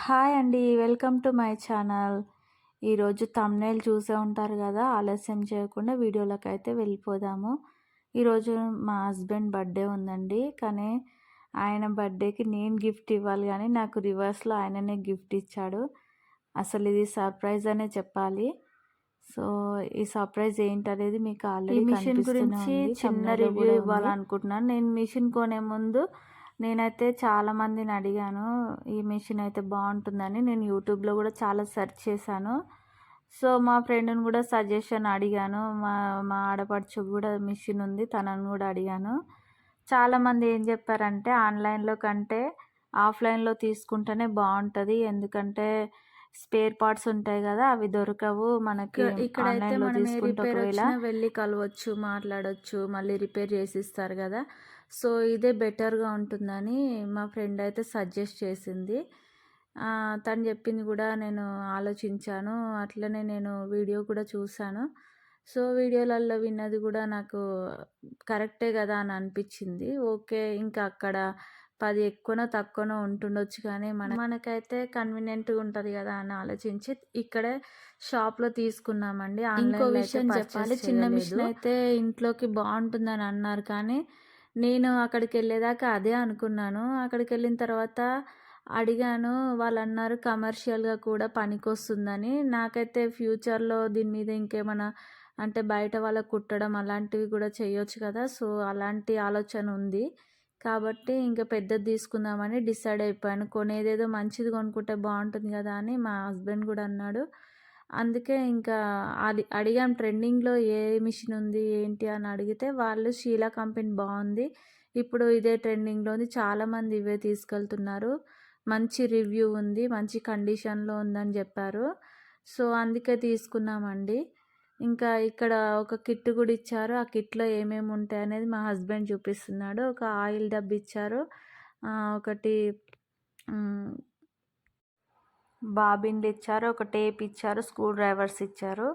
Hi అండి. Welcome to my channel. ఈరోజు thumbnail చూసే ఉంటారు కదా! ఆలస్యం చేయకుండా వీడియోలోకైతే వెళ్ళిపోదాము. ఈరోజు మా హస్బెండ్ బర్త్‌డే ఉందండి. కానీ ఆయన బర్త్‌డేకి నేను గిఫ్ట్ ఇవ్వాలి గానీ నాకు రివర్స్‌లో ఆయననే గిఫ్ట్ ఇచ్చాడు. అసలు ఇది సర్ప్రైజ్ అనే చెప్పాలి. సో, ఈ సర్ప్రైజ్ ఏంటనేది మీకు ఆల్రెడీ మిషన్ గురించి చిన్న రివ్యూ ఇవ్వాలనుకుంటున్నాను. నేను మిషన్ కొనే ముందు నేనైతే చాలామందిని అడిగాను. ఈ మిషన్ అయితే బాగుంటుందని. నేను యూట్యూబ్లో కూడా చాలా సెర్చ్ చేశాను. సో, మా ఫ్రెండ్‌ని కూడా సజెషన్ అడిగాను. మా ఆడపడుచు కూడా మిషన్ ఉంది. తనని కూడా అడిగాను. చాలామంది ఏం చెప్పారంటే ఆన్లైన్లో కంటే ఆఫ్లైన్లో తీసుకుంటేనే బాగుంటుంది. ఎందుకంటే స్పేర్ పార్ట్స్ ఉంటాయి కదా, అవి దొరకవు మనకి. ఇక్కడైతే మనం ఏ రిపేర్ వచ్చినా వెళ్ళి కలవచ్చు, మాట్లాడవచ్చు, మళ్ళీ రిపేర్ చేసి ఇస్తారు కదా. సో ఇదే బెటర్గా ఉంటుందని మా ఫ్రెండ్ అయితే సజెస్ట్ చేసింది. తను చెప్పింది కూడా నేను ఆలోచించాను. అట్లనే నేను వీడియో కూడా చూశాను. సో వీడియోలలో విన్నది కూడా నాకు కరెక్టే కదా అని అనిపించింది. ఓకే, ఇంకా అక్కడ 10 ఎక్కువనో తక్కువనో ఉంటుండొచ్చు, కానీ మనకైతే కన్వీనియంట్గా ఉంటుంది కదా అని ఆలోచించి ఇక్కడే షాప్లో తీసుకున్నామండి. ఇంకో విషయం చెప్పాలి, చిన్న మిషన్ అయితే ఇంట్లోకి బాగుంటుందని అన్నారు, కానీ నేను అక్కడికి వెళ్ళేదాకా అదే అనుకున్నాను. అక్కడికి వెళ్ళిన తర్వాత అడిగాను, వాళ్ళు అన్నారు కమర్షియల్గా కూడా పనికొస్తుందని. నాకైతే ఫ్యూచర్లో దీని మీద ఇంకేమైనా అంటే బయట వాళ్ళకు కుట్టడం అలాంటివి కూడా చేయొచ్చు కదా. సో అలాంటి ఆలోచన ఉంది కాబట్టి ఇంకా పెద్దది తీసుకుందామని డిసైడ్ అయిపోయాను. కొనేదేదో మంచిది కొనుక్కుంటే బాగుంటుంది కదా అని మా హస్బెండ్ కూడా అన్నాడు. అందుకే ఇంకా అడిగాం ట్రెండింగ్లో ఏ మిషన్ ఉంది ఏంటి అని అడిగితే వాళ్ళు షీలా కంపెనీ బాగుంది, ఇప్పుడు ఇదే ట్రెండింగ్లో ఉంది, చాలామంది ఇవే తీసుకెళ్తున్నారు, మంచి రివ్యూ ఉంది, మంచి కండిషన్లో ఉందని చెప్పారు. సో అందుకే తీసుకున్నామండి. ఇంకా ఇక్కడ ఒక కిట్ కూడా ఇచ్చారు. ఆ కిట్లో ఏమేమి ఉంటాయి అనేది మా హస్బెండ్ చూపిస్తున్నాడు. ఒక ఆయిల్ డబ్బు ఇచ్చారు, ఒకటి బాబిన్లు ఇచ్చారు, ఒక టేప్ ఇచ్చారు, స్క్రూ డ్రైవర్స్ ఇచ్చారు.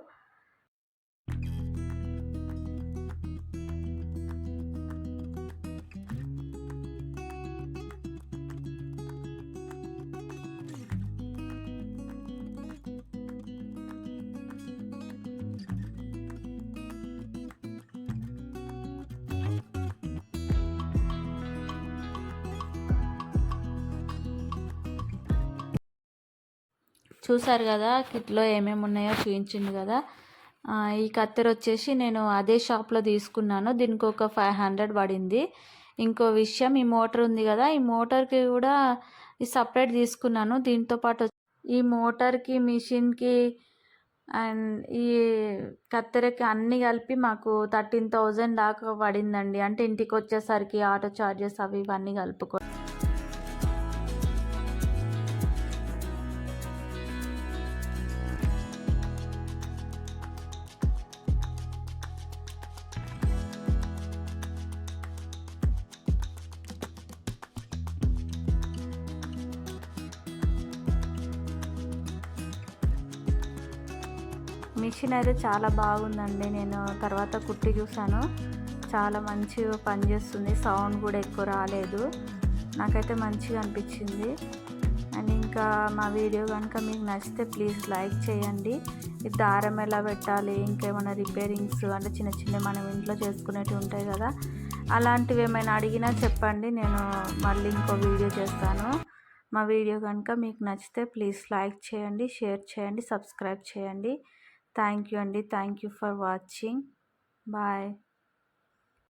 చూసారు కదా కిట్లో ఏమేమి ఉన్నాయో చూపించింది కదా. ఈ కత్తెర వచ్చేసి నేను అదే షాప్లో తీసుకున్నాను. దీనికి ఒక 500 పడింది. ఇంకో విషయం, ఈ మోటార్ ఉంది కదా, ఈ మోటార్కి కూడా ఈ సపరేట్ తీసుకున్నాను. దీంతోపాటు ఈ మోటార్కి, మిషన్కి అండ్ ఈ కత్తెరకి అన్నీ కలిపి మాకు 13,000 దాకా పడిందండి. అంటే ఇంటికి వచ్చేసరికి ఆటో చార్జెస్ అవి ఇవన్నీ కలుపుకో. మిషన్ అయితే చాలా బాగుందండి. నేను తర్వాత కుట్టి చూసాను, చాలా మంచిగా పనిచేస్తుంది, సౌండ్ కూడా ఎక్కువ రాలేదు, నాకైతే మంచిగా అనిపించింది. అండ్ ఇంకా మా వీడియో కనుక మీకు నచ్చితే ప్లీజ్ లైక్ చేయండి. ఈ దారం ఎలా పెట్టాలి, ఇంకేమైనా రిపేరింగ్స్ అంటే చిన్న చిన్న మనం ఇంట్లో చేసుకునేవి ఉంటాయి కదా, అలాంటివి ఏమైనా అడిగినా చెప్పండి, నేను మళ్ళీ ఇంకో వీడియో చేస్తాను. మా వీడియో కనుక మీకు నచ్చితే ప్లీజ్ లైక్ చేయండి, షేర్ చేయండి, సబ్స్క్రైబ్ చేయండి. థ్యాంక్ యూ అండి. Thank you for watching. Bye.